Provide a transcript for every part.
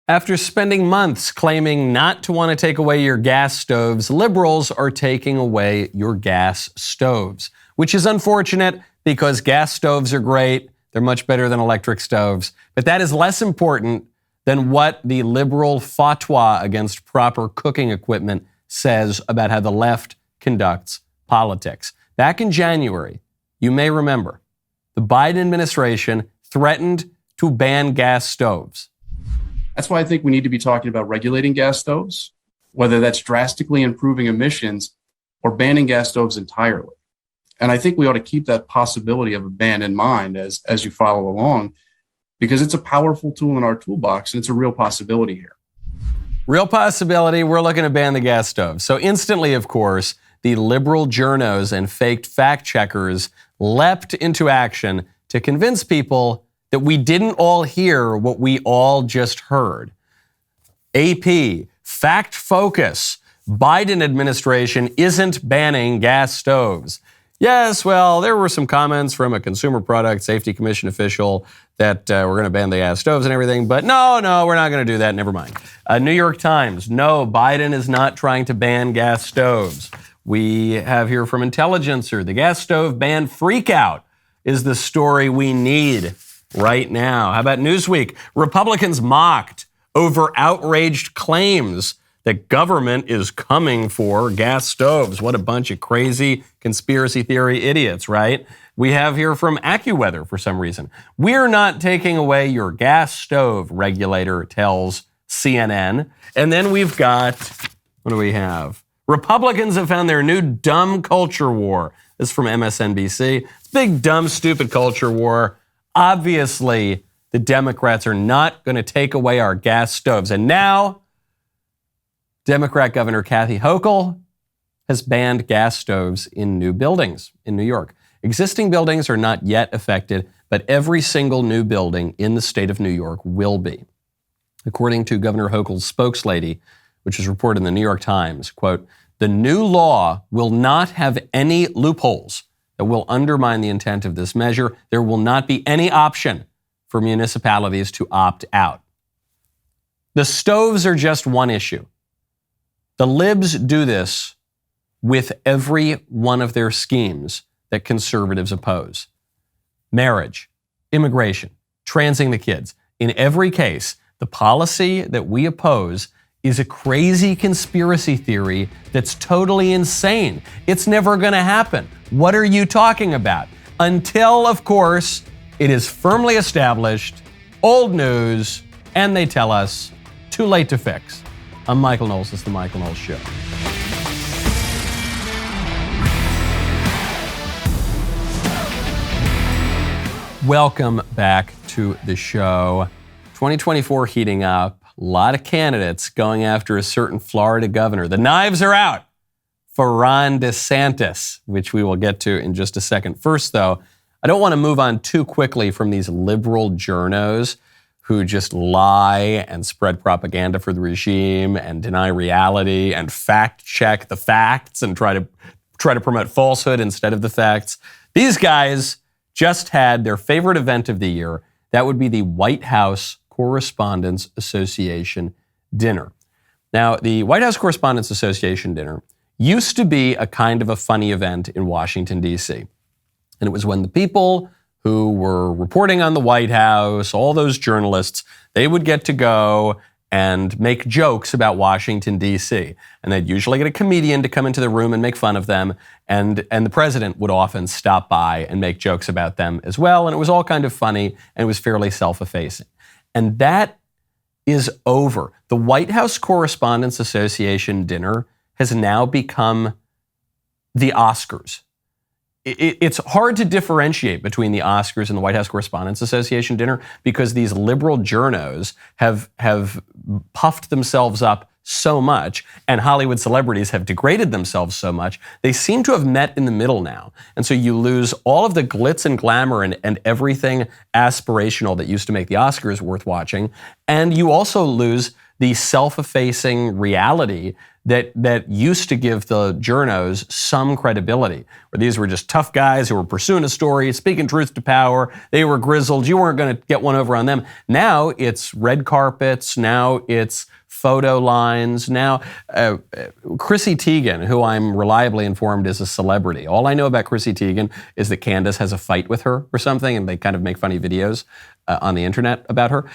After spending months claiming not to want to take away your gas stoves, liberals are taking away your gas stoves, which is unfortunate because gas stoves are great. They're much better than electric stoves. But that is less important than what the liberal fatwa against proper cooking equipment says about how the left conducts politics. Back in January, you may remember, the Biden administration threatened to ban gas stoves. That's why I think we need to be talking about regulating gas stoves, whether that's drastically improving emissions or banning gas stoves entirely. And I think we ought to keep that possibility of a ban in mind as you follow along, because it's a powerful tool in our toolbox and it's a real possibility here. Real possibility, we're looking to ban the gas stove. So instantly, of course, the liberal journos and faked fact checkers leapt into action to convince people that we didn't all hear what we all just heard. AP, Fact Focus, Biden administration isn't banning gas stoves. Yes, well, there were some comments from a Consumer Product Safety Commission official that we're going to ban the gas stoves and everything, but no, we're not going to do that. Never mind. New York Times, no, Biden is not trying to ban gas stoves. We have here from Intelligencer, the gas stove ban freakout is the story we need right now. How about Newsweek? Republicans mocked over outraged claims that government is coming for gas stoves. What a bunch of crazy conspiracy theory idiots, right? We have here from AccuWeather for some reason. We're not taking away your gas stove, regulator tells CNN. And then we've got, what do we have? Republicans have found their new dumb culture war. This is from MSNBC. Big, dumb, stupid culture war. Obviously, the Democrats are not going to take away our gas stoves. And now, Democrat Governor Kathy Hochul has banned gas stoves in new buildings in New York. Existing buildings are not yet affected, but every single new building in the state of New York will be. According to Governor Hochul's spokeslady, which is reported in the New York Times, quote, the new law will not have any loopholes that will undermine the intent of this measure. There will not be any option for municipalities to opt out. The stoves are just one issue. The Libs do this with every one of their schemes that conservatives oppose. Marriage, immigration, transing the kids. In every case, the policy that we oppose is a crazy conspiracy theory that's totally insane. It's never going to happen. What are you talking about? Until, of course, it is firmly established, old news, and they tell us, too late to fix. I'm Michael Knowles. This is The Michael Knowles Show. Welcome back to the show. 2024 heating up. A lot of candidates going after a certain Florida governor. The knives are out for Ron DeSantis, which we will get to in just a second. First, though, I don't want to move on too quickly from these liberal journos who just lie and spread propaganda for the regime and deny reality and fact check the facts and try to promote falsehood instead of the facts. These guys just had their favorite event of the year. That would be the White House Correspondents Association dinner. Now, the White House Correspondents Association dinner used to be a kind of a funny event in Washington, D.C. And it was when the people who were reporting on the White House, all those journalists, they would get to go and make jokes about Washington, D.C. And they'd usually get a comedian to come into the room and make fun of them. And the president would often stop by and make jokes about them as well. And it was all kind of funny and it was fairly self-effacing. And that is over. The White House Correspondents Association dinner has now become the Oscars. It's hard to differentiate between the Oscars and the White House Correspondents Association dinner because these liberal journos have puffed themselves up so much and Hollywood celebrities have degraded themselves so much. They seem to have met in the middle now. And so you lose all of the glitz and glamour and everything aspirational that used to make the Oscars worth watching. And you also lose the self-effacing reality that used to give the journos some credibility, where these were just tough guys who were pursuing a story, speaking truth to power. They were grizzled. You weren't going to get one over on them. Now it's red carpets. Now it's photo lines. Now, Chrissy Teigen, who I'm reliably informed is a celebrity. All I know about Chrissy Teigen is that Candace has a fight with her or something, and they kind of make funny videos on the internet about her.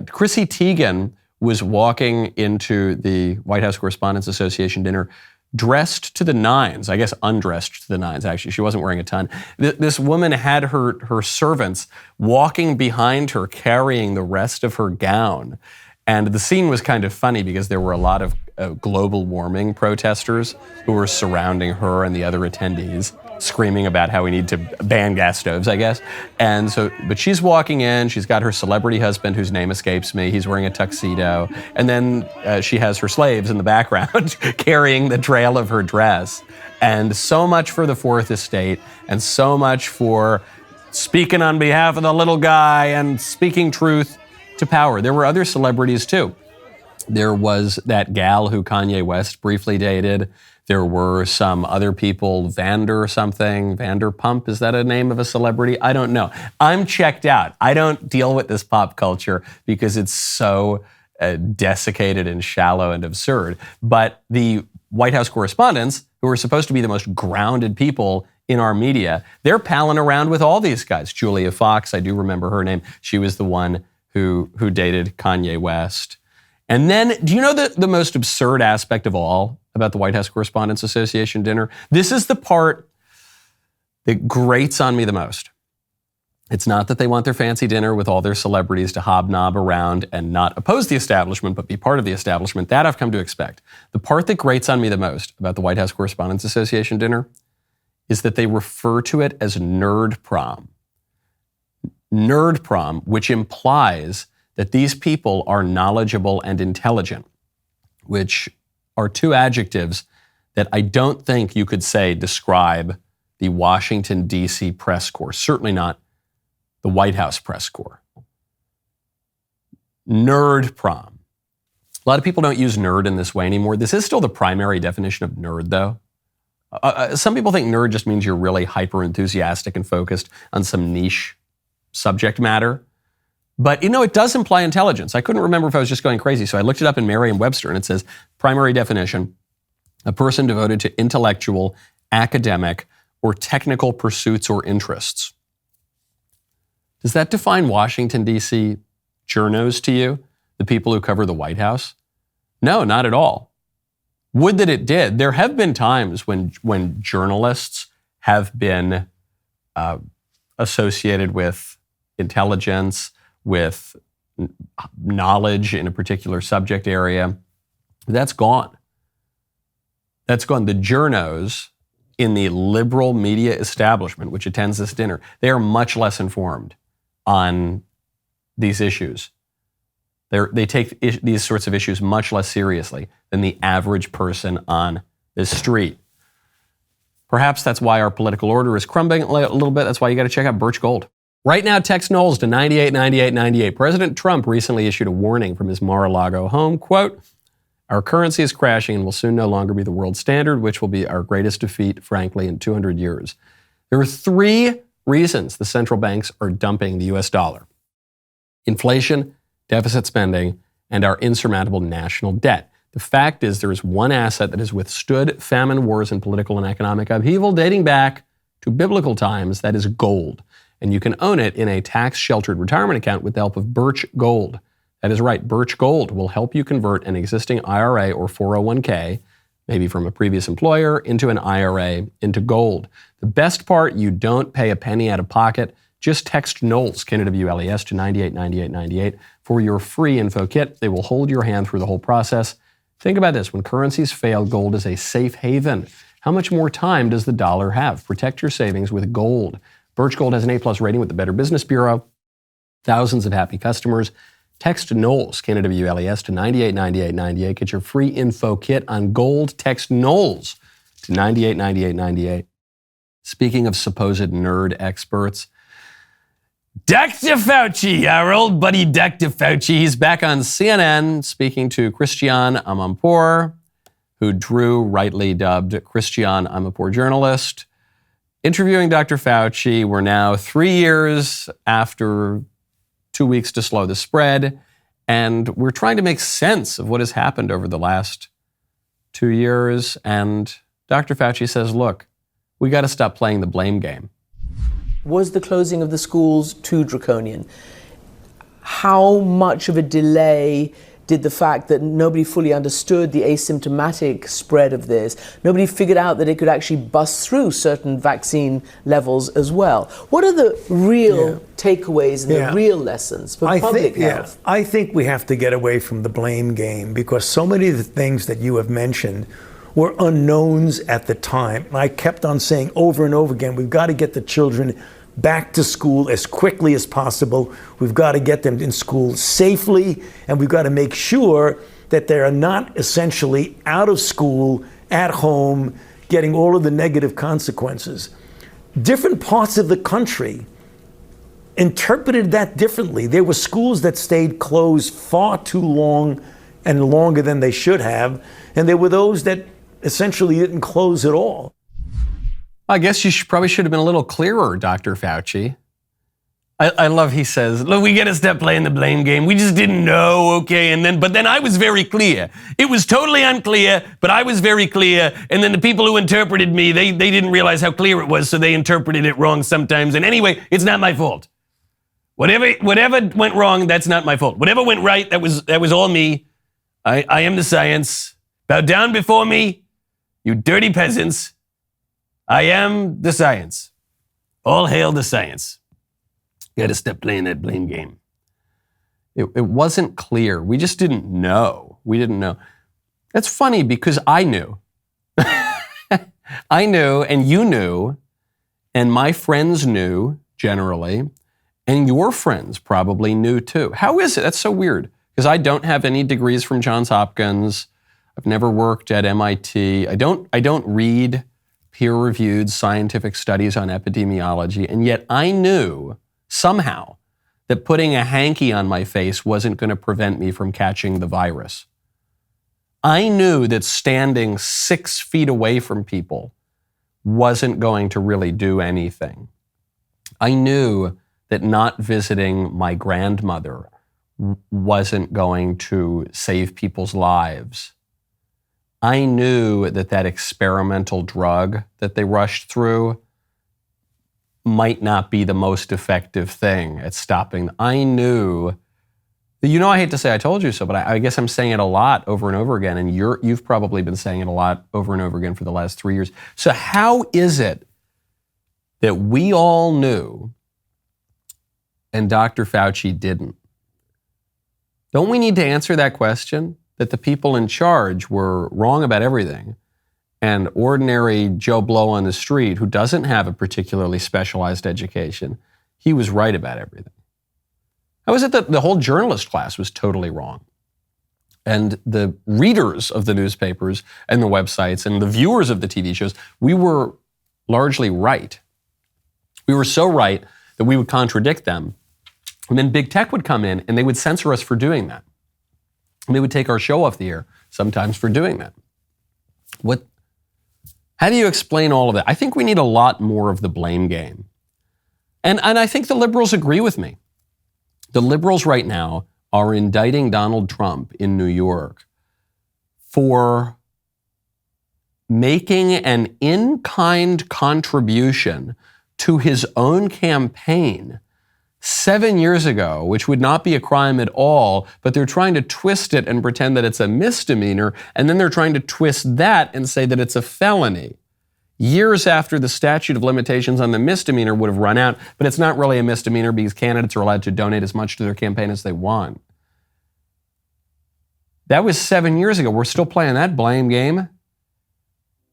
Chrissy Teigen was walking into the White House Correspondents Association dinner dressed to the nines, I guess undressed to the nines, actually. She wasn't wearing a ton. This woman had her servants walking behind her, carrying the rest of her gown. And the scene was kind of funny because there were a lot of global warming protesters who were surrounding her and the other attendees, screaming about how we need to ban gas stoves, I guess. And so, but she's walking in, she's got her celebrity husband whose name escapes me, he's wearing a tuxedo, and then she has her slaves in the background carrying the trail of her dress. And so much for the Fourth Estate, and so much for speaking on behalf of the little guy and speaking truth to power. There were other celebrities too. There was that gal who Kanye West briefly dated. There were some other people, Vanderpump, is that a name of a celebrity? I don't know. I'm checked out. I don't deal with this pop culture because it's so desiccated and shallow and absurd. But the White House correspondents, who are supposed to be the most grounded people in our media, they're palling around with all these guys. Julia Fox, I do remember her name. She was the one who dated Kanye West. And then, do you know the most absurd aspect of all about the White House Correspondents Association dinner? This is the part that grates on me the most. It's not that they want their fancy dinner with all their celebrities to hobnob around and not oppose the establishment, but be part of the establishment. That I've come to expect. The part that grates on me the most about the White House Correspondents Association dinner is that they refer to it as nerd prom. Nerd prom, which implies that these people are knowledgeable and intelligent, which are two adjectives that I don't think you could say describe the Washington, D.C. press corps, certainly not the White House press corps. Nerd prom. A lot of people don't use nerd in this way anymore. This is still the primary definition of nerd, though. Some people think nerd just means you're really hyper enthusiastic and focused on some niche subject matter. But, it does imply intelligence. I couldn't remember if I was just going crazy, so I looked it up in Merriam-Webster, and it says, primary definition, a person devoted to intellectual, academic, or technical pursuits or interests. Does that define Washington, D.C. journos to you, the people who cover the White House? No, not at all. Would that it did. There have been times when journalists have been associated with intelligence, with knowledge in a particular subject area. That's gone. That's gone. The journos in the liberal media establishment, which attends this dinner, they are much less informed on these issues. They take these sorts of issues much less seriously than the average person on the street. Perhaps that's why our political order is crumbling a little bit. That's why you got to check out Birch Gold. Right now, text Knowles to 989898. President Trump recently issued a warning from his Mar-a-Lago home. Quote, our currency is crashing and will soon no longer be the world standard, which will be our greatest defeat, frankly, in 200 years. There are 3 reasons the central banks are dumping the US dollar. Inflation, deficit spending, and our insurmountable national debt. The fact is there is one asset that has withstood famine, wars, and political and economic upheaval dating back to biblical times. That is gold. And you can own it in a tax-sheltered retirement account with the help of Birch Gold. That is right, Birch Gold will help you convert an existing IRA or 401k, maybe from a previous employer, into an IRA, into gold. The best part, you don't pay a penny out of pocket. Just text Knowles, K-N-O-W-L-E-S, to 989898 for your free info kit. They will hold your hand through the whole process. Think about this. When currencies fail, gold is a safe haven. How much more time does the dollar have? Protect your savings with gold. Birch Gold has an A+ rating with the Better Business Bureau. Thousands of happy customers. Text Knowles, K-N-O-W-L-E-S, to 989898. Get your free info kit on gold. Text Knowles to 989898. Speaking of supposed nerd experts, Dr. Fauci, our old buddy Dr. Fauci, he's back on CNN speaking to Christiane Amanpour, who Drew rightly dubbed Christiane Amanpour journalist. Interviewing Dr. Fauci, we're now 3 years after 2 weeks to slow the spread, and we're trying to make sense of what has happened over the last 2 years. And Dr. Fauci says, look, we got to stop playing the blame game. Was the closing of the schools too draconian? How much of a delay did the fact that nobody fully understood the asymptomatic spread of this, nobody figured out that it could actually bust through certain vaccine levels as well? What are the real takeaways and the real lessons for public health? I think we have to get away from the blame game, because so many of the things that you have mentioned were unknowns at the time. And I kept on saying over and over again, we've got to get the children back to school as quickly as possible. We've got to get them in school safely, and we've got to make sure that they are not essentially out of school, at home, getting all of the negative consequences. Different parts of the country interpreted that differently. There were schools that stayed closed far too long and longer than they should have, and there were those that essentially didn't close at all. I guess you probably should have been a little clearer, Dr. Fauci. I love he says, look, we got to stop playing the blame game. We just didn't know, okay? But then I was very clear. It was totally unclear, but I was very clear. And then the people who interpreted me, they didn't realize how clear it was, so they interpreted it wrong sometimes. And anyway, it's not my fault. Whatever went wrong, that's not my fault. Whatever went right, that was all me. I am the science. Bow down before me, you dirty peasants. I am the science. All hail the science. You got to stop playing that blame game. It wasn't clear. We just didn't know. We didn't know. That's funny because I knew. I knew, and you knew, and my friends knew generally, and your friends probably knew too. How is it? That's so weird, because I don't have any degrees from Johns Hopkins. I've never worked at MIT. I don't read peer-reviewed scientific studies on epidemiology, and yet I knew somehow that putting a hanky on my face wasn't going to prevent me from catching the virus. I knew that standing 6 feet away from people wasn't going to really do anything. I knew that not visiting my grandmother wasn't going to save people's lives. I knew that experimental drug that they rushed through might not be the most effective thing at stopping. I knew, I hate to say I told you so, but I guess I'm saying it a lot over and over again, and you've probably been saying it a lot over and over again for the last 3 years. So how is it that we all knew and Dr. Fauci didn't? Don't we need to answer that question? That the people in charge were wrong about everything, and ordinary Joe Blow on the street, who doesn't have a particularly specialized education, he was right about everything. How is it that the whole journalist class was totally wrong? And the readers of the newspapers and the websites and the viewers of the TV shows, we were largely right. We were so right that we would contradict them. And then big tech would come in and they would censor us for doing that. And they would take our show off the air sometimes for doing that. How do you explain all of that? I think we need a lot more of the blame game. And I think the liberals agree with me. The liberals right now are indicting Donald Trump in New York for making an in-kind contribution to his own campaign 7 years ago, which would not be a crime at all, but they're trying to twist it and pretend that it's a misdemeanor, and then they're trying to twist that and say that it's a felony. Years after the statute of limitations on the misdemeanor would have run out, but it's not really a misdemeanor because candidates are allowed to donate as much to their campaign as they want. That was 7 years ago. We're still playing that blame game.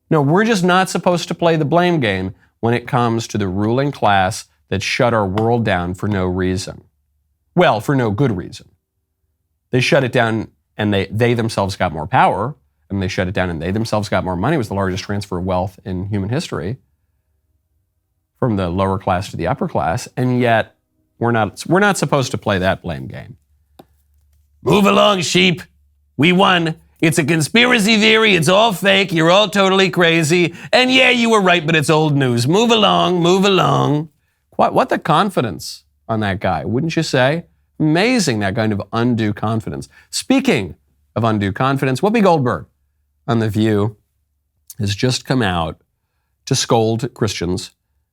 No, we're just not supposed to play the blame game when it comes to the ruling class that shut our world down for no reason. Well, for no good reason. They shut it down and they themselves got more power, and they shut it down and they themselves got more money. It was the largest transfer of wealth in human history from the lower class to the upper class. And yet We're not supposed to play that blame game. Move along, sheep. We won. It's a conspiracy theory. It's all fake. You're all totally crazy. And yeah, you were right, but it's old news. Move along, move along. What the confidence on that guy, wouldn't you say? Amazing, that kind of undue confidence. Speaking of undue confidence, Whoopi Goldberg on The View has just come out to scold Christians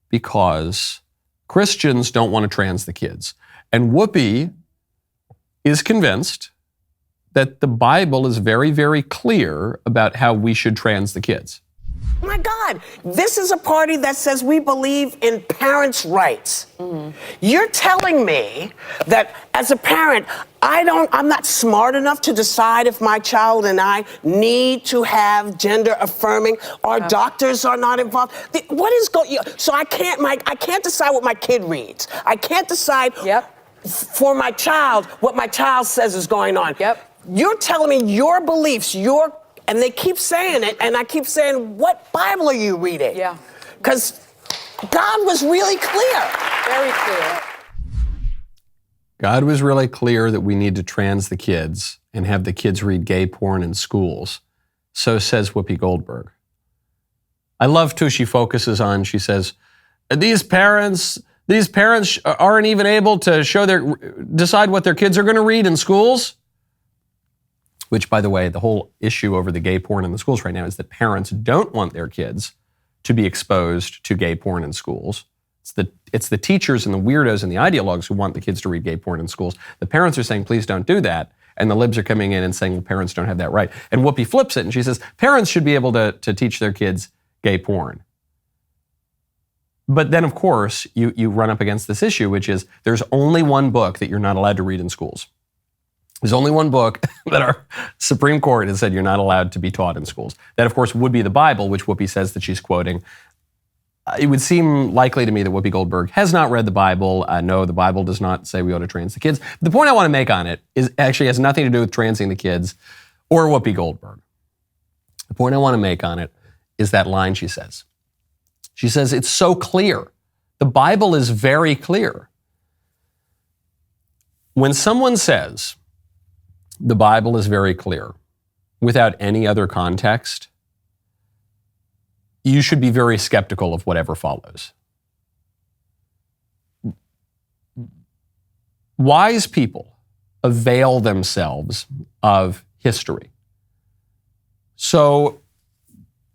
because Christians don't want to trans the kids. And Whoopi is convinced that the Bible is very, very clear about how we should trans the kids. My God, this is a party that says we believe in parents' rights. Mm-hmm. You're telling me that as a parent, I'm not smart enough to decide if my child and I need to have gender affirming. Our doctors are not involved. What is going? So I can't decide what my kid reads. I can't decide for my child what my child says is going on. You're telling me your beliefs, and they keep saying it, and I keep saying, what Bible are you reading? Because God was really clear. Very clear. God was really clear that we need to trans the kids and have the kids read gay porn in schools. So says Whoopi Goldberg. I love who she focuses on. She says, these parents aren't even able to decide what their kids are going to read in schools. Which, by the way, the whole issue over the gay porn in the schools right now is that parents don't want their kids to be exposed to gay porn in schools. It's the teachers and the weirdos and the ideologues who want the kids to read gay porn in schools. The parents are saying, please don't do that. And the libs are coming in and saying, well, parents don't have that right. And Whoopi flips it and she says, parents should be able to teach their kids gay porn. But then, of course, you run up against this issue, which is there's only one book that you're not allowed to read in schools. There's only one book that our Supreme Court has said you're not allowed to be taught in schools. That, of course, would be the Bible, which Whoopi says that she's quoting. It would seem likely to me that Whoopi Goldberg has not read the Bible. No, the Bible does not say we ought to trans the kids. The point I want to make on it is actually has nothing to do with transing the kids or Whoopi Goldberg. The point I want to make on it is that line she says. She says, it's so clear. The Bible is very clear. When someone says, the Bible is very clear, without any other context, you should be very skeptical of whatever follows. Wise people avail themselves of history. So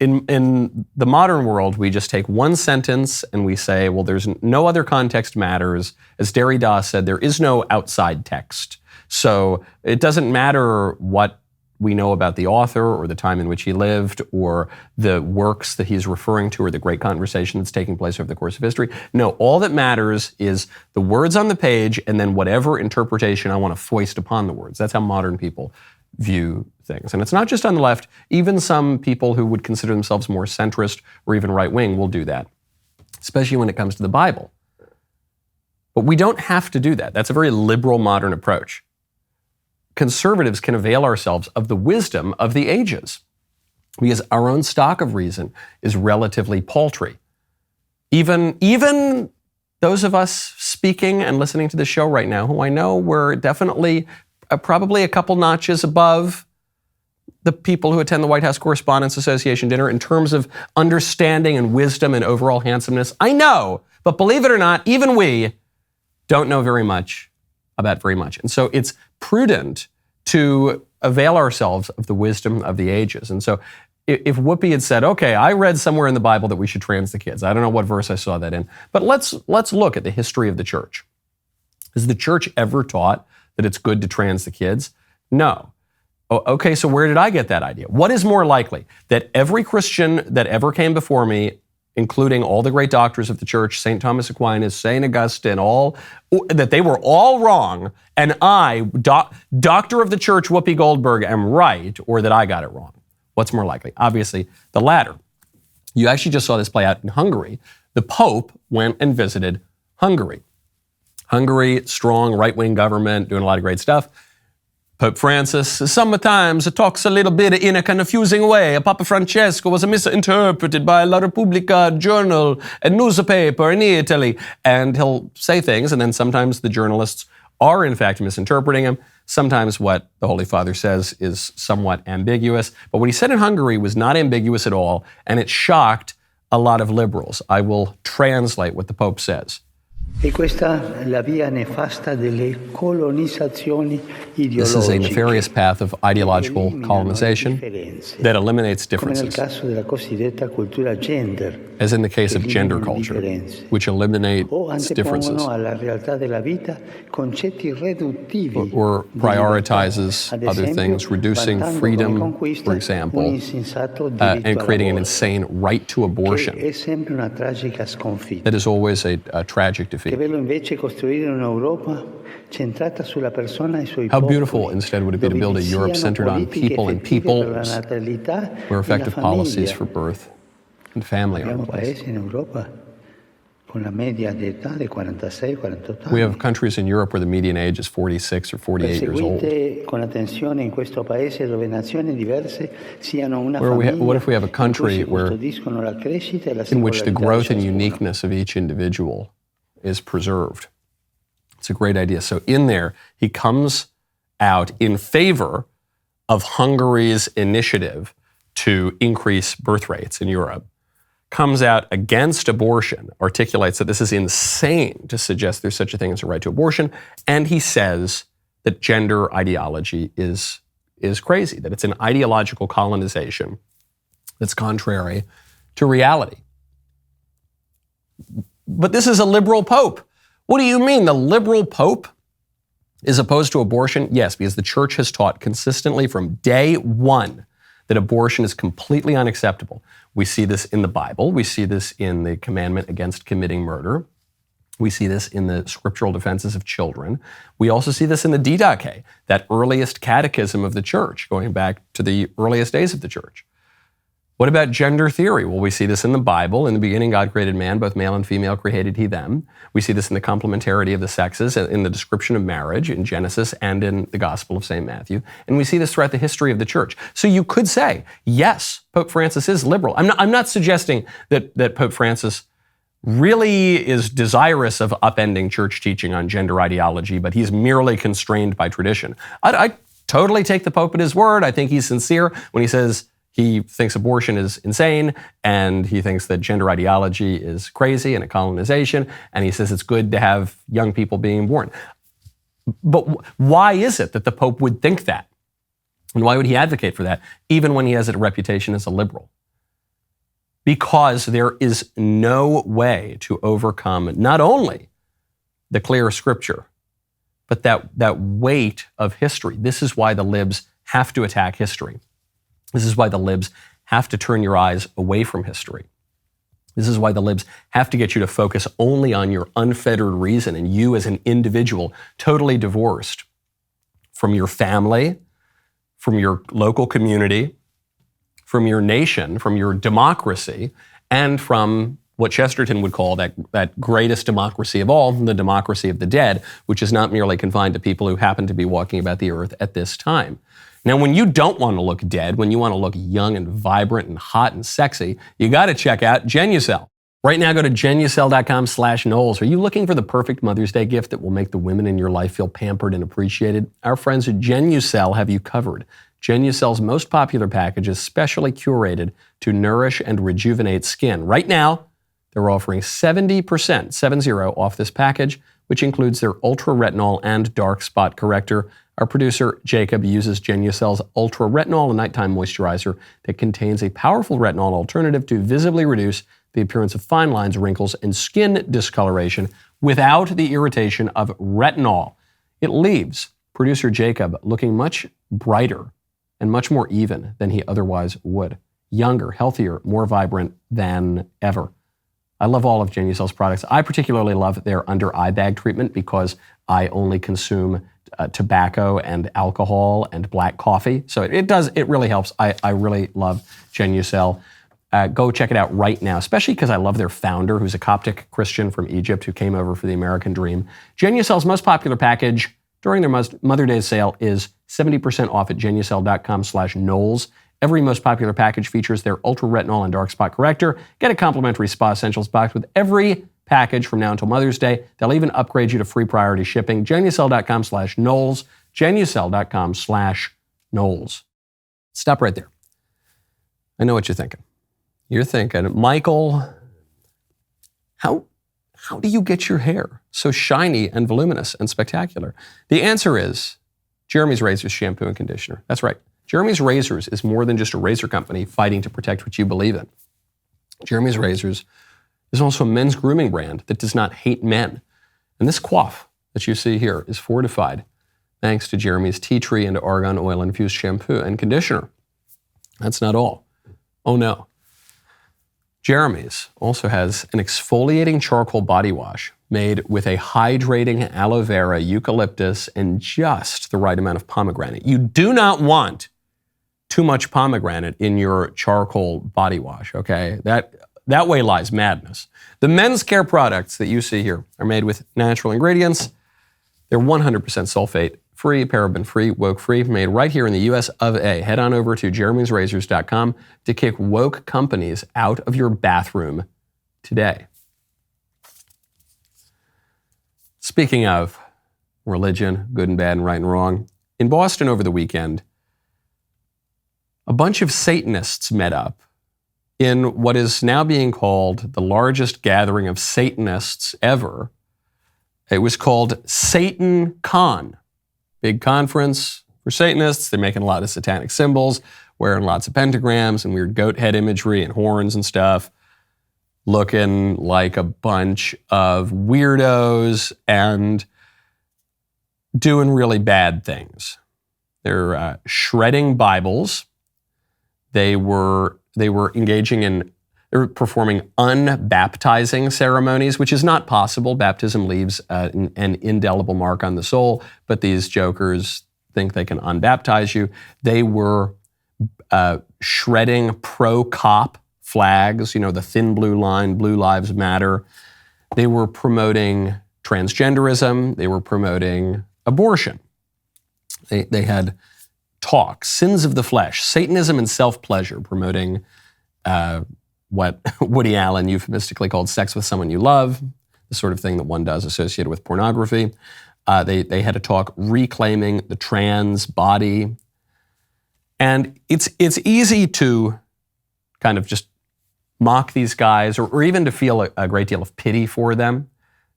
in the modern world, we just take one sentence and we say, well, there's no other context matters. As Derrida said, there is no outside text. So it doesn't matter what we know about the author or the time in which he lived or the works that he's referring to or the great conversation that's taking place over the course of history. No, all that matters is the words on the page and then whatever interpretation I want to foist upon the words. That's how modern people view things. And it's not just on the left. Even some people who would consider themselves more centrist or even right-wing will do that, especially when it comes to the Bible. But we don't have to do that. That's a very liberal modern approach. Conservatives can avail ourselves of the wisdom of the ages because our own stock of reason is relatively paltry. Even those of us speaking and listening to the show right now, who I know were definitely probably a couple notches above the people who attend the White House Correspondents Association dinner in terms of understanding and wisdom and overall handsomeness. I know, but believe it or not, even we don't know very much about very much. And so it's prudent to avail ourselves of the wisdom of the ages. And so if Whoopi had said, okay, I read somewhere in the Bible that we should trans the kids. I don't know what verse I saw that in, but let's look at the history of the church. Has the church ever taught that it's good to trans the kids? No. Okay, so where did I get that idea? What is more likely? That every Christian that ever came before me, including all the great doctors of the church, St. Thomas Aquinas, St. Augustine, that they were all wrong, and I, doctor of the church Whoopi Goldberg, am right, or that I got it wrong? What's more likely? Obviously, the latter. You actually just saw this play out in Hungary. The Pope went and visited Hungary. Hungary, strong right-wing government, doing a lot of great stuff. Pope Francis sometimes talks a little bit in a confusing way. Papa Francesco was misinterpreted by La Repubblica journal, a newspaper in Italy. And he'll say things, and then sometimes the journalists are in fact misinterpreting him. Sometimes what the Holy Father says is somewhat ambiguous. But what he said in Hungary was not ambiguous at all, and it shocked a lot of liberals. I will translate what the Pope says. This is a nefarious path of ideological colonization that eliminates differences, as in the case of gender culture, which eliminates differences or prioritizes other things, reducing freedom, for example, and creating an insane right to abortion. That is always a tragic defeat. How beautiful instead would it be to build a Europe centered on people and peoples, where effective policies for birth and family are in place. We have countries in Europe where the median age is 46 or 48 years old. What if we have a country in which the growth and uniqueness of each individual is preserved? It's a great idea. So in there, he comes out in favor of Hungary's initiative to increase birth rates in Europe, comes out against abortion, articulates that this is insane to suggest there's such a thing as a right to abortion, and he says that gender ideology is crazy, that it's an ideological colonization that's contrary to reality. But this is a liberal pope. What do you mean the liberal pope is opposed to abortion? Yes, because the church has taught consistently from day one that abortion is completely unacceptable. We see this in the Bible. We see this in the commandment against committing murder. We see this in the scriptural defenses of children. We also see this in the Didache, that earliest catechism of the church, going back to the earliest days of the church. What about gender theory? Well, we see this in the Bible. In the beginning, God created man, both male and female created he them. We see this in the complementarity of the sexes, in the description of marriage in Genesis and in the Gospel of St. Matthew. And we see this throughout the history of the church. So you could say, yes, Pope Francis is liberal. I'm not suggesting that Pope Francis really is desirous of upending church teaching on gender ideology, but he's merely constrained by tradition. I totally take the Pope at his word. I think he's sincere when he says he thinks abortion is insane, and he thinks that gender ideology is crazy and a colonization, and he says it's good to have young people being born. But why is it that the Pope would think that? And why would he advocate for that, even when he has a reputation as a liberal? Because there is no way to overcome not only the clear scripture, but that weight of history. This is why the libs have to attack history. This is why the libs have to turn your eyes away from history. This is why the libs have to get you to focus only on your unfettered reason and you as an individual, totally divorced from your family, from your local community, from your nation, from your democracy, and from what Chesterton would call that greatest democracy of all, the democracy of the dead, which is not merely confined to people who happen to be walking about the earth at this time. Now, when you don't want to look dead, when you want to look young and vibrant and hot and sexy, you got to check out Genucel. Right now, go to Genucel.com/Knowles. Are you looking for the perfect Mother's Day gift that will make the women in your life feel pampered and appreciated? Our friends at Genucel have you covered. Genucel's most popular package is specially curated to nourish and rejuvenate skin. Right now, they're offering 70%, 70, off this package, which includes their Ultra Retinol and Dark Spot Corrector. Our producer, Jacob, uses Genucel's Ultra Retinol, a nighttime moisturizer that contains a powerful retinol alternative to visibly reduce the appearance of fine lines, wrinkles, and skin discoloration without the irritation of retinol. It leaves producer Jacob looking much brighter and much more even than he otherwise would. Younger, healthier, more vibrant than ever. I love all of Genucel's products. I particularly love their under eye bag treatment because I only consume tobacco and alcohol and black coffee. So it really helps. I really love Genucel. Go check it out right now, especially because I love their founder, who's a Coptic Christian from Egypt who came over for the American dream. Genucel's most popular package during their Mother's Day sale is 70% off at Genucel.com/Knowles. Every most popular package features their Ultra Retinol and Dark Spot Corrector. Get a complimentary Spa Essentials box with every package from now until Mother's Day. They'll even upgrade you to free priority shipping. Genucel.com/Knowles. Genucel.com/Knowles. Stop right there. I know what you're thinking. You're thinking, Michael, how do you get your hair so shiny and voluminous and spectacular? The answer is Jeremy's Razors shampoo and conditioner. That's right. Jeremy's Razors is more than just a razor company fighting to protect what you believe in. Jeremy's Razors is also a men's grooming brand that does not hate men. And this coif that you see here is fortified thanks to Jeremy's tea tree and argan oil infused shampoo and conditioner. That's not all. Oh no. Jeremy's also has an exfoliating charcoal body wash made with a hydrating aloe vera, eucalyptus, and just the right amount of pomegranate. You do not want too much pomegranate in your charcoal body wash, okay? That way lies madness. The men's care products that you see here are made with natural ingredients. They're 100% sulfate-free, paraben-free, woke-free, made right here in the US of A. Head on over to jeremysrazors.com to kick woke companies out of your bathroom today. Speaking of religion, good and bad and right and wrong, in Boston over the weekend, a bunch of Satanists met up in what is now being called the largest gathering of Satanists ever. It was called SatanCon. Big conference for Satanists. They're making a lot of satanic symbols, wearing lots of pentagrams and weird goat head imagery and horns and stuff, looking like a bunch of weirdos and doing really bad things. They're shredding Bibles. They were engaging in, they were performing unbaptizing ceremonies, which is not possible. Baptism leaves an indelible mark on the soul, but these jokers think they can unbaptize you. They were shredding pro-cop flags, the thin blue line, Blue Lives Matter. They were promoting transgenderism. They were promoting abortion. They had talk, sins of the flesh, Satanism and self-pleasure, promoting what Woody Allen euphemistically called sex with someone you love, the sort of thing that one does associated with pornography. They had a talk reclaiming the trans body. And it's easy to kind of just mock these guys or even to feel a great deal of pity for them,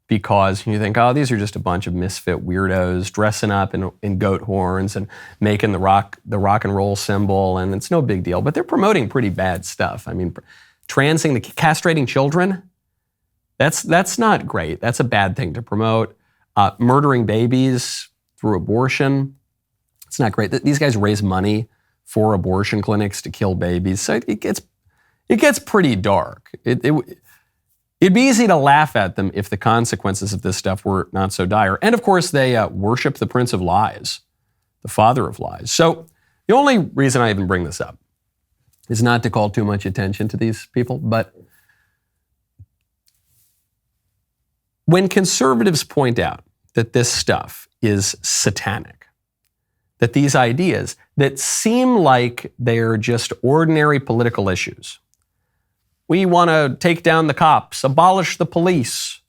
because you think, oh, these are just a bunch of misfit weirdos dressing up in goat horns and making the rock and roll symbol, and it's no big deal. But they're promoting pretty bad stuff. I mean, castrating children, that's not great. That's a bad thing to promote. Murdering babies through abortion, it's not great. These guys raise money for abortion clinics to kill babies, so it gets pretty dark. It'd be easy to laugh at them if the consequences of this stuff were not so dire. And of course, they worship the Prince of Lies, the father of lies. So the only reason I even bring this up is not to call too much attention to these people, but when conservatives point out that this stuff is satanic, that these ideas that seem like they're just ordinary political issues, we want to take down the cops, abolish the police.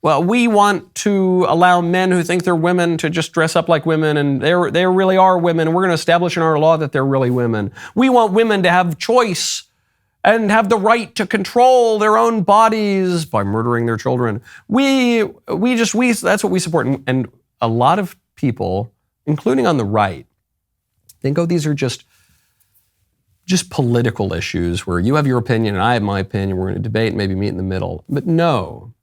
Well, we want to allow men who think they're women to just dress up like women, and they really are women, and we're going to establish in our law that they're really women. We want women to have choice and have the right to control their own bodies by murdering their children. That's what we support. And a lot of people, including on the right, think, oh, these are just political issues where you have your opinion and I have my opinion. We're going to debate and maybe meet in the middle. But no.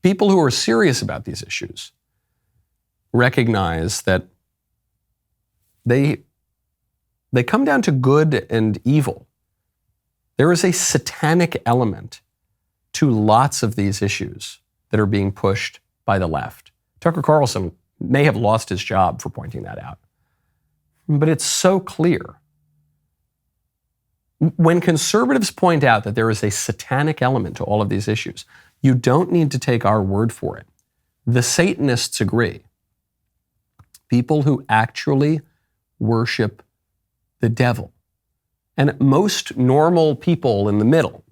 People who are serious about these issues recognize that they come down to good and evil. There is a satanic element to lots of these issues that are being pushed by the left. Tucker Carlson may have lost his job for pointing that out. But it's so clear. When conservatives point out that there is a satanic element to all of these issues, you don't need to take our word for it. The Satanists agree. People who actually worship the devil. And most normal people in the middle,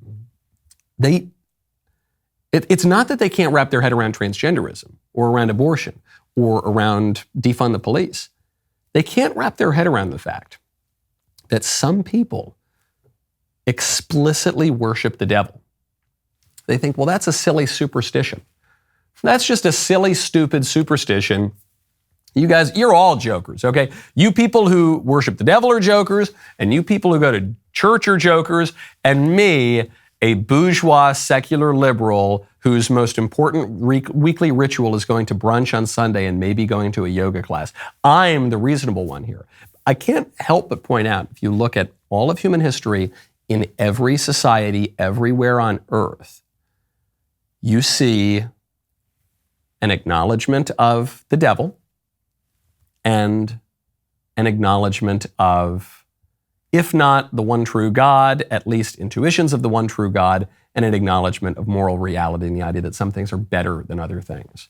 it's not that they can't wrap their head around transgenderism or around abortion or around defund the police. They can't wrap their head around the fact that some people explicitly worship the devil. They think, well, that's a silly superstition. That's just a silly, stupid superstition. You guys, you're all jokers, okay? You people who worship the devil are jokers, and you people who go to church are jokers, and me, a bourgeois secular liberal whose most important weekly ritual is going to brunch on Sunday and maybe going to a yoga class. I'm the reasonable one here. I can't help but point out, if you look at all of human history, in every society, everywhere on earth, you see an acknowledgement of the devil and an acknowledgement of, if not the one true God, at least intuitions of the one true God, and an acknowledgement of moral reality and the idea that some things are better than other things.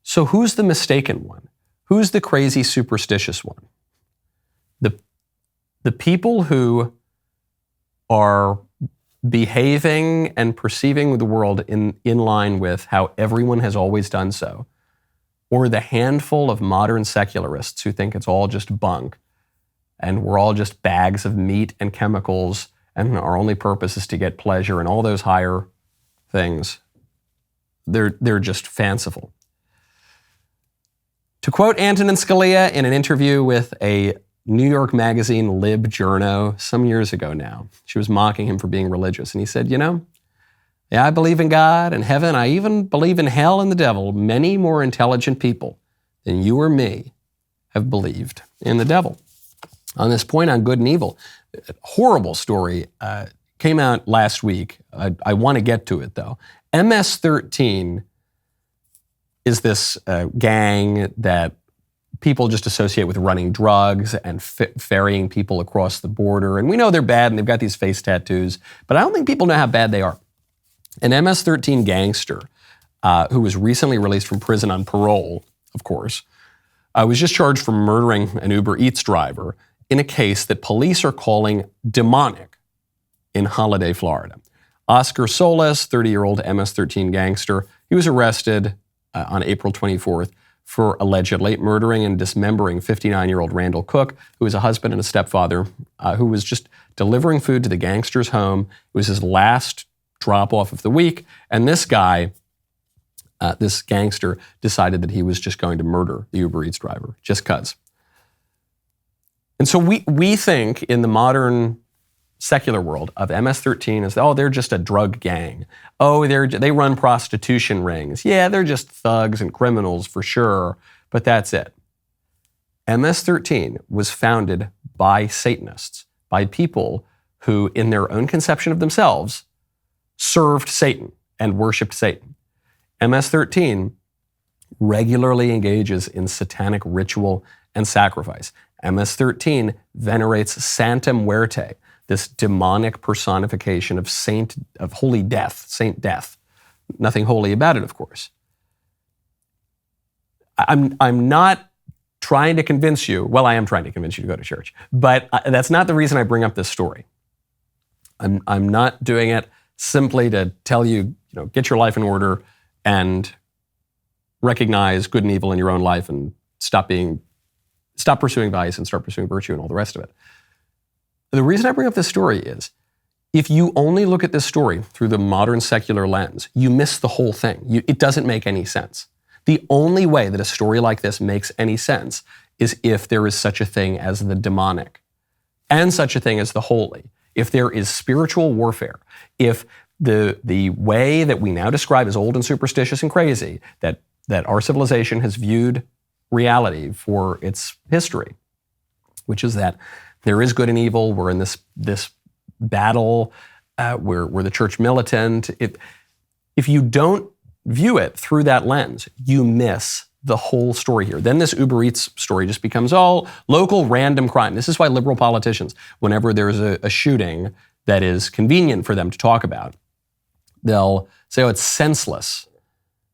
So who's the mistaken one? Who's the crazy superstitious one? The people who are behaving and perceiving the world in line with how everyone has always done so, or the handful of modern secularists who think it's all just bunk and we're all just bags of meat and chemicals and our only purpose is to get pleasure and all those higher things, they're just fanciful. To quote Antonin Scalia in an interview with a New York Magazine Lib journo some years ago now, she was mocking him for being religious, and he said, yeah, I believe in God and heaven. I even believe in hell and the devil. Many more intelligent people than you or me have believed in the devil. On this point on good and evil, a horrible story came out last week. I want to get to it, though. MS-13 is this gang that people just associate with running drugs and ferrying people across the border. And we know they're bad and they've got these face tattoos, but I don't think people know how bad they are. An MS-13 gangster who was recently released from prison on parole, of course, was just charged for murdering an Uber Eats driver in a case that police are calling demonic in Holiday, Florida. Oscar Solis, 30-year-old MS-13 gangster, he was arrested on April 24th for allegedly murdering and dismembering 59-year-old Randall Cook, who was a husband and a stepfather, who was just delivering food to the gangster's home. It was his last drop-off of the week, and this guy, this gangster, decided that he was just going to murder the Uber Eats driver, just 'cause. And so we think in the modern secular world of MS-13 as, they're just a drug gang. They run prostitution rings. Yeah, they're just thugs and criminals for sure, but that's it. MS-13 was founded by Satanists, by people who, in their own conception of themselves, served Satan and worshiped Satan. MS-13 regularly engages in satanic ritual and sacrifice. MS-13 venerates Santa Muerte, this demonic personification of holy death, Saint Death. Nothing holy about it, of course. I'm not trying to convince you, well, I am trying to convince you to go to church, but that's not the reason I bring up this story. I'm not doing it simply to tell you, get your life in order and recognize good and evil in your own life and stop pursuing vice and start pursuing virtue and all the rest of it. The reason I bring up this story is, if you only look at this story through the modern secular lens, you miss the whole thing. It doesn't make any sense. The only way that a story like this makes any sense is if there is such a thing as the demonic and such a thing as the holy. If there is spiritual warfare, if the way that we now describe as old and superstitious and crazy, that our civilization has viewed reality for its history, which is that there is good and evil. We're in this battle. We're the church militant. If you don't view it through that lens, you miss the whole story here. Then this Uber Eats story just becomes all local random crime. This is why liberal politicians, whenever there's a shooting that is convenient for them to talk about, they'll say, it's senseless.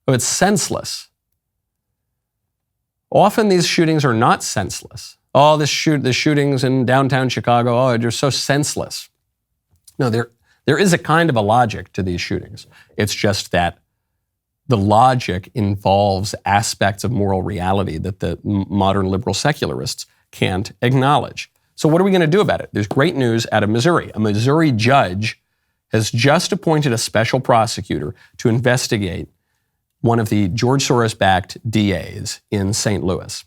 Oh, it's senseless. Often these shootings are not senseless. Oh, the shootings in downtown Chicago, oh, they're so senseless. No, there is a kind of a logic to these shootings. It's just that the logic involves aspects of moral reality that the modern liberal secularists can't acknowledge. So what are we going to do about it? There's great news out of Missouri. A Missouri judge has just appointed a special prosecutor to investigate one of the George Soros-backed DAs in St. Louis.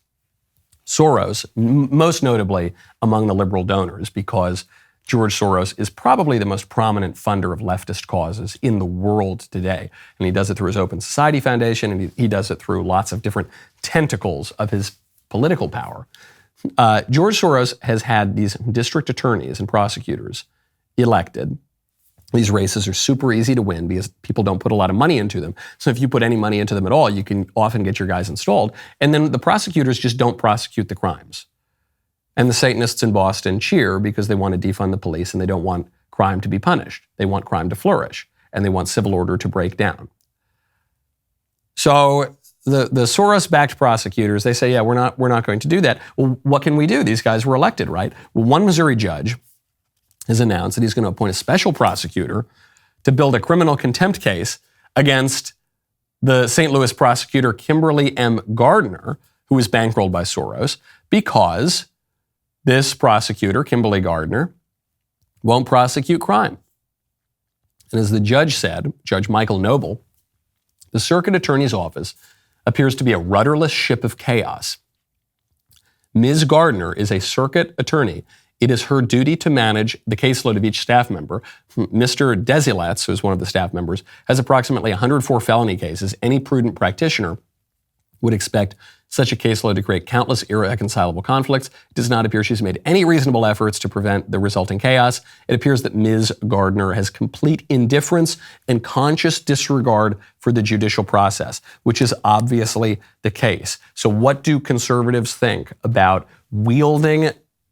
Soros, most notably among the liberal donors, because George Soros is probably the most prominent funder of leftist causes in the world today. And he does it through his Open Society Foundation, and he does it through lots of different tentacles of his political power. George Soros has had these district attorneys and prosecutors elected. These races are super easy to win because people don't put a lot of money into them. So if you put any money into them at all, you can often get your guys installed. And then the prosecutors just don't prosecute the crimes. And the Satanists in Boston cheer because they want to defund the police and they don't want crime to be punished. They want crime to flourish and they want civil order to break down. So the Soros-backed prosecutors, they say, yeah, we're not going to do that. Well, what can we do? These guys were elected, right? Well, one Missouri judge has announced that he's going to appoint a special prosecutor to build a criminal contempt case against the St. Louis prosecutor Kimberly M. Gardner, who was bankrolled by Soros, because this prosecutor, Kimberly Gardner, won't prosecute crime. And as the judge said, Judge Michael Noble, the circuit attorney's office appears to be a rudderless ship of chaos. Ms. Gardner is a circuit attorney. It is her duty to manage the caseload of each staff member. Mr. Desilets, who is one of the staff members, has approximately 104 felony cases. Any prudent practitioner would expect such a caseload to create countless irreconcilable conflicts. It does not appear she's made any reasonable efforts to prevent the resulting chaos. It appears that Ms. Gardner has complete indifference and conscious disregard for the judicial process, which is obviously the case. So what do conservatives think about wielding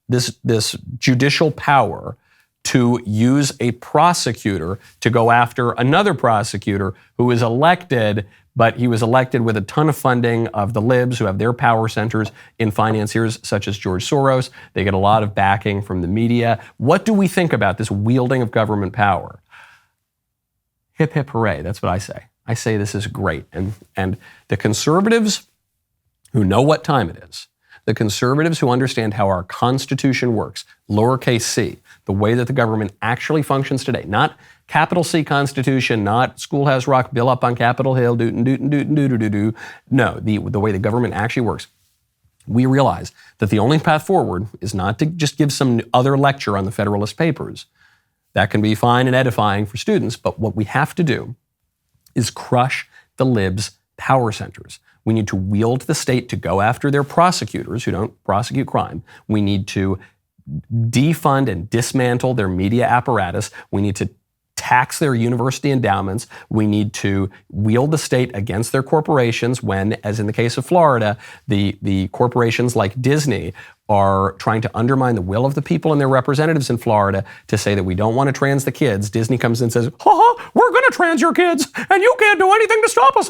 this judicial power to use a prosecutor to go after another prosecutor who is elected, but he was elected with a ton of funding of the Libs, who have their power centers in financiers such as George Soros. They get a lot of backing from the media. What do we think about this wielding of government power? Hip, hip, hooray. That's what I say. I say this is great. And the conservatives who know what time it is, the conservatives who understand how our Constitution works, lowercase c, the way that the government actually functions today, not capital C Constitution, not Schoolhouse Rock, Bill up on Capitol Hill, doo-doo-doo-doo-doo-doo-doo. No, the way the government actually works. We realize that the only path forward is not to just give some other lecture on the Federalist Papers. That can be fine and edifying for students, but what we have to do is crush the Libs' power centers. We need to wield the state to go after their prosecutors who don't prosecute crime. We need to defund and dismantle their media apparatus. We need to tax their university endowments. We need to wield the state against their corporations when, as in the case of Florida, the corporations like Disney are trying to undermine the will of the people and their representatives in Florida to say that we don't want to trans the kids. Disney comes in and says, we're going to trans your kids and you can't do anything to stop us.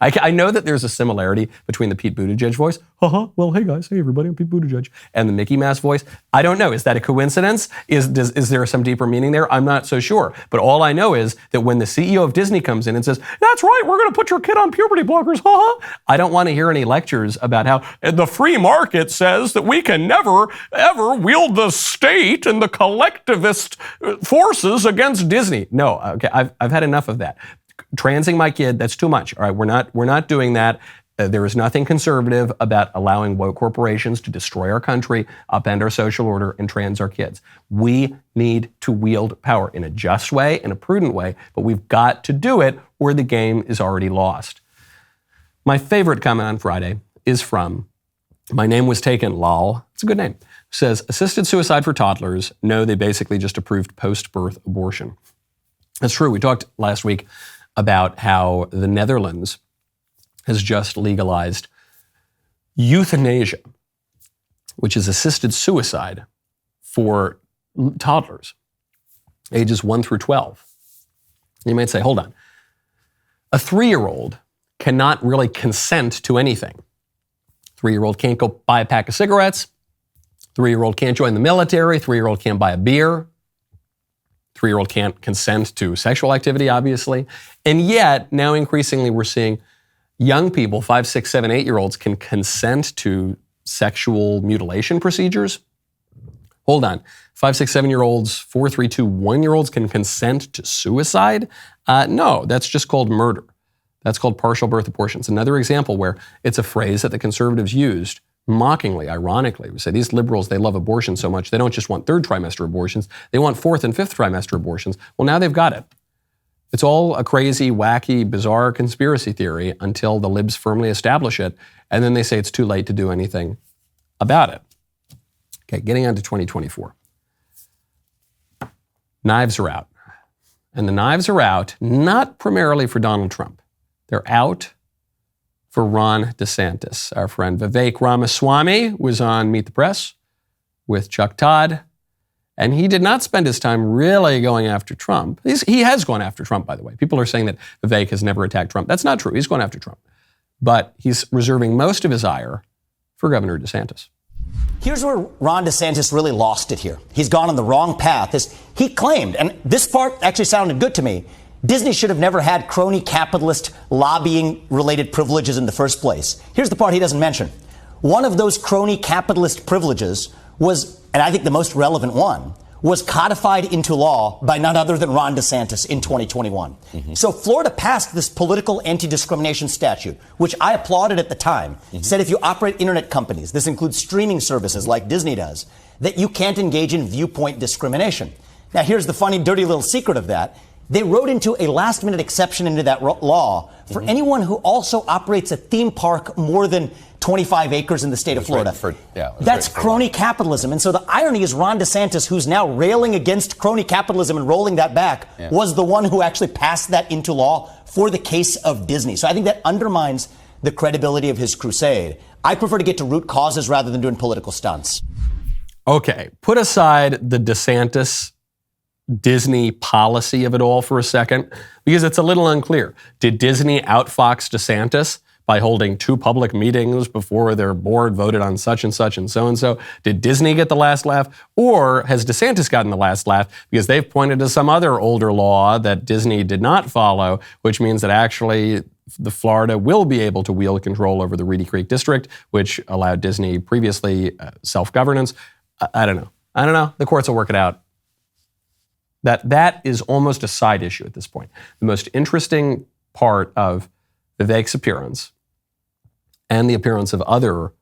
I know that there's a similarity between the Pete Buttigieg voice, well, hey guys, hey everybody, I'm Pete Buttigieg, and the Mickey Mouse voice. I don't know. Is that a coincidence? Is there some deeper meaning there? I'm not so sure. But all I know is that when the CEO of Disney comes in and says, that's right, we're going to put your kid on puberty blockers, I don't want to hear any lectures about how the free market says that we can never, ever wield the state and the collectivist forces against Disney. No, okay, I've had enough of that. Transing my kid, that's too much. All right, we're not doing that. There is nothing conservative about allowing woke corporations to destroy our country, upend our social order, and trans our kids. We need to wield power in a just way, in a prudent way, but we've got to do it or the game is already lost. My favorite comment on Friday is from My Name Was Taken, lol. It's a good name. It says, assisted suicide for toddlers. No, they basically just approved post-birth abortion. That's true. We talked last week about how the Netherlands has just legalized euthanasia, which is assisted suicide for toddlers, ages 1 through 12. You might say, hold on. A 3-year-old cannot really consent to anything. 3-year-old can't go buy a pack of cigarettes. 3-year-old can't join the military. 3-year-old can't buy a beer. 3-year-old can't consent to sexual activity, obviously. And yet, now increasingly we're seeing young people, 5, 6, 7, 8-year-olds can consent to sexual mutilation procedures. Hold on. 5, 6, 7-year-olds, 4, 3, 2, 1-year-olds can consent to suicide? No, that's just called murder. That's called partial birth abortion. It's another example where it's a phrase that the conservatives used mockingly, ironically. We say these liberals, they love abortion so much, they don't just want 3rd trimester abortions, they want 4th and 5th trimester abortions. Well, now they've got it. It's all a crazy, wacky, bizarre conspiracy theory until the libs firmly establish it, and then they say it's too late to do anything about it. Okay, getting on to 2024. Knives are out. And the knives are out not primarily for Donald Trump. They're out for Ron DeSantis. Our friend Vivek Ramaswamy was on Meet the Press with Chuck Todd, and he did not spend his time really going after Trump. He has gone after Trump, by the way. People are saying that Vivek has never attacked Trump. That's not true. He's gone after Trump. But he's reserving most of his ire for Governor DeSantis. Here's where Ron DeSantis really lost it here. He's gone on the wrong path. He claimed, and this part actually sounded good to me, Disney should have never had crony capitalist lobbying-related privileges in the first place. Here's the part he doesn't mention. One of those crony capitalist privileges was, and I think the most relevant one, was codified into law by none other than Ron DeSantis in 2021. So Florida passed this political anti-discrimination statute, which I applauded at the time, said if you operate internet companies, this includes streaming services like Disney does, that you can't engage in viewpoint discrimination. Now, here's the funny, dirty little secret of that. They wrote into a last-minute exception into that law for anyone who also operates a theme park more than 25 acres in the state of Florida. That's crony capitalism. And so the irony is Ron DeSantis, who's now railing against crony capitalism and rolling that back, was the one who actually passed that into law for the case of Disney. So I think that undermines the credibility of his crusade. I prefer to get to root causes rather than doing political stunts. Okay, put aside the DeSantis Disney policy of it all for a second, because it's a little unclear. Did Disney outfox DeSantis by holding 2 public meetings before their board voted on such and such and so and so? Did Disney get the last laugh? Or has DeSantis gotten the last laugh because they've pointed to some other older law that Disney did not follow, which means that actually the Florida will be able to wield control over the Reedy Creek District, which allowed Disney previously self-governance. I don't know. The courts will work it out. That is almost a side issue at this point. The most interesting part of Vivek's appearance and the appearance of other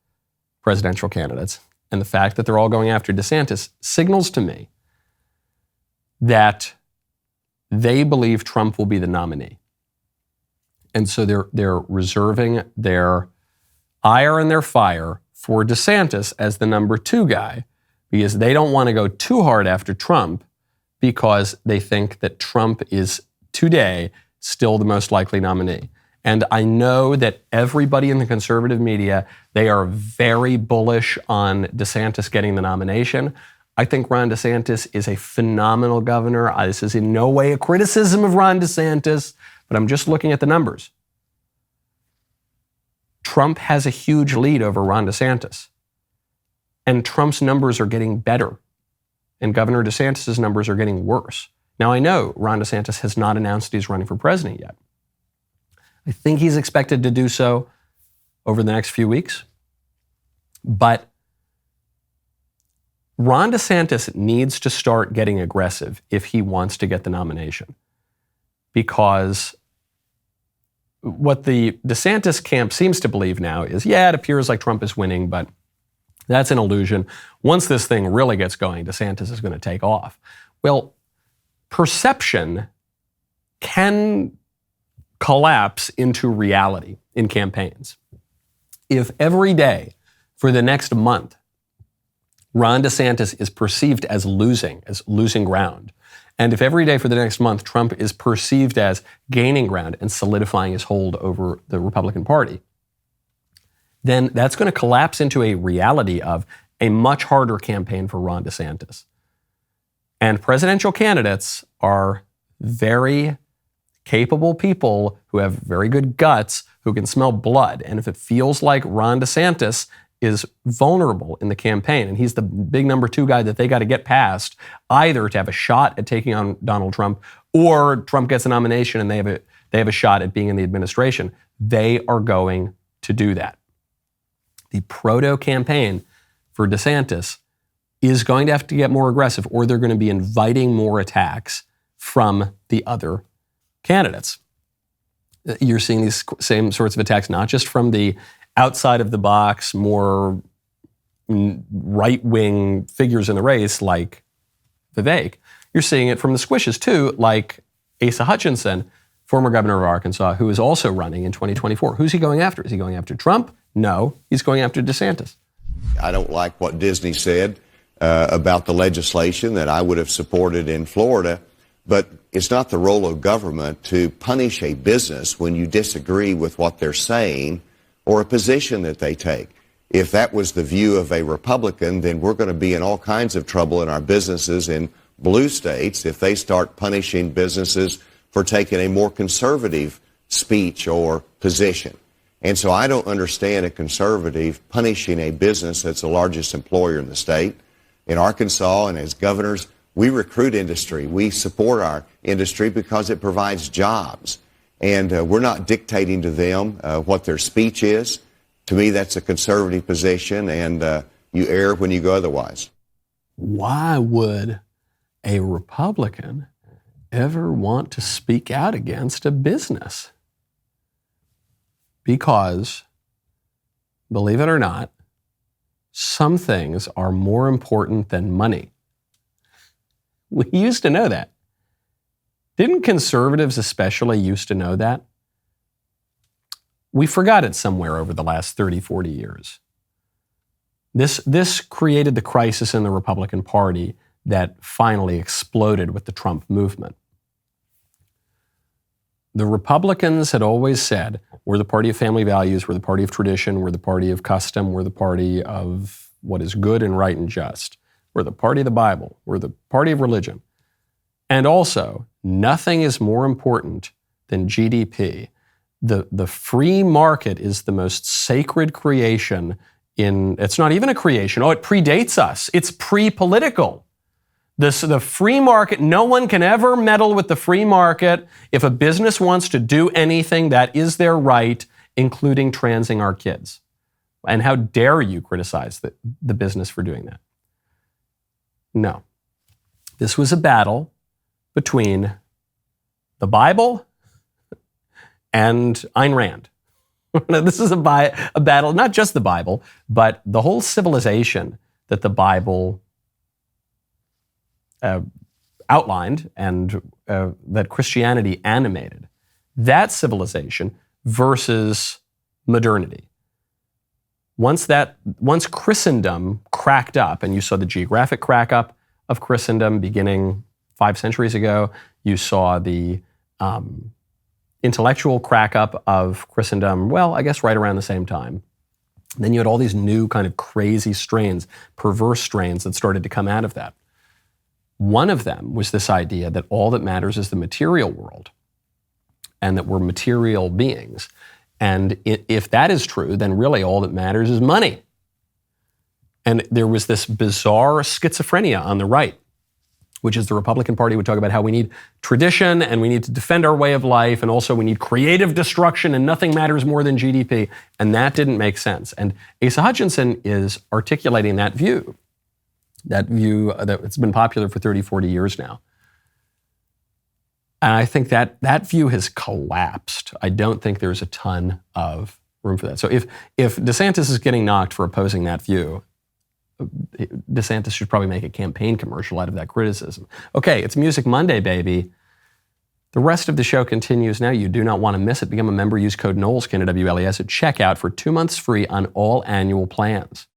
presidential candidates and the fact that they're all going after DeSantis signals to me that they believe Trump will be the nominee. And so they're reserving their ire and their fire for DeSantis as the number 2 guy because they don't want to go too hard after Trump because they think that Trump is today still the most likely nominee. And I know that everybody in the conservative media, they are very bullish on DeSantis getting the nomination. I think Ron DeSantis is a phenomenal governor. This is in no way a criticism of Ron DeSantis, but I'm just looking at the numbers. Trump has a huge lead over Ron DeSantis. And Trump's numbers are getting better. And Governor DeSantis' numbers are getting worse. Now, I know Ron DeSantis has not announced he's running for president yet. I think he's expected to do so over the next few weeks. But Ron DeSantis needs to start getting aggressive if he wants to get the nomination. Because what the DeSantis camp seems to believe now is, it appears like Trump is winning, but that's an illusion. Once this thing really gets going, DeSantis is going to take off. Well, perception can collapse into reality in campaigns. If every day for the next month, Ron DeSantis is perceived as losing ground, and if every day for the next month Trump is perceived as gaining ground and solidifying his hold over the Republican Party, then that's going to collapse into a reality of a much harder campaign for Ron DeSantis. And presidential candidates are very capable people who have very good guts, who can smell blood. And if it feels like Ron DeSantis is vulnerable in the campaign, and he's the big number 2 guy that they got to get past, either to have a shot at taking on Donald Trump, or Trump gets a nomination and they have a shot at being in the administration, they are going to do that. The proto-campaign for DeSantis is going to have to get more aggressive, or they're going to be inviting more attacks from the other candidates. You're seeing these same sorts of attacks, not just from the outside of the box, more right-wing figures in the race like Vivek. You're seeing it from the squishes too, like Asa Hutchinson, former governor of Arkansas, who is also running in 2024. Who's he going after? Is he going after Trump? No, he's going after DeSantis. I don't like what Disney said about the legislation that I would have supported in Florida, but it's not the role of government to punish a business when you disagree with what they're saying or a position that they take. If that was the view of a Republican, then we're going to be in all kinds of trouble in our businesses in blue states if they start punishing businesses for taking a more conservative speech or position. And so I don't understand a conservative punishing a business that's the largest employer in the state. In Arkansas, and as governors, we recruit industry. We support our industry because it provides jobs. And we're not dictating to them what their speech is. To me, that's a conservative position, and you err when you go otherwise. Why would a Republican ever want to speak out against a business? Because, believe it or not, some things are more important than money. We used to know that. Didn't conservatives especially used to know that? We forgot it somewhere over the last 30, 40 years. This created the crisis in the Republican Party that finally exploded with the Trump movement. The Republicans had always said, we're the party of family values, we're the party of tradition, we're the party of custom, we're the party of what is good and right and just. We're the party of the Bible, we're the party of religion. And also, nothing is more important than GDP. The free market is the most sacred creation it's not even a creation. Oh, it predates us. It's pre-political. The free market, no one can ever meddle with the free market. If a business wants to do anything, that is their right, including transing our kids. And how dare you criticize the business for doing that? No. This was a battle between the Bible and Ayn Rand. This is a battle, not just the Bible, but the whole civilization that the Bible outlined and that Christianity animated. That civilization versus modernity. Once Christendom cracked up, and you saw the geographic crack up of Christendom beginning 5 centuries ago, you saw the intellectual crack up of Christendom, well, I guess right around the same time. Then you had all these new kind of crazy strains, perverse strains that started to come out of that. One of them was this idea that all that matters is the material world and that we're material beings. And if that is true, then really all that matters is money. And there was this bizarre schizophrenia on the right, which is the Republican Party would talk about how we need tradition and we need to defend our way of life, and also we need creative destruction and nothing matters more than GDP. And that didn't make sense. And Asa Hutchinson is articulating that view that it's been popular for 30, 40 years now. And I think that view has collapsed. I don't think there's a ton of room for that. So if DeSantis is getting knocked for opposing that view, DeSantis should probably make a campaign commercial out of that criticism. Okay, it's Music Monday, baby. The rest of the show continues now. You do not want to miss it. Become a member. Use code Knowles, K-N-O-W-L-E-S, at checkout for 2 months free on all annual plans.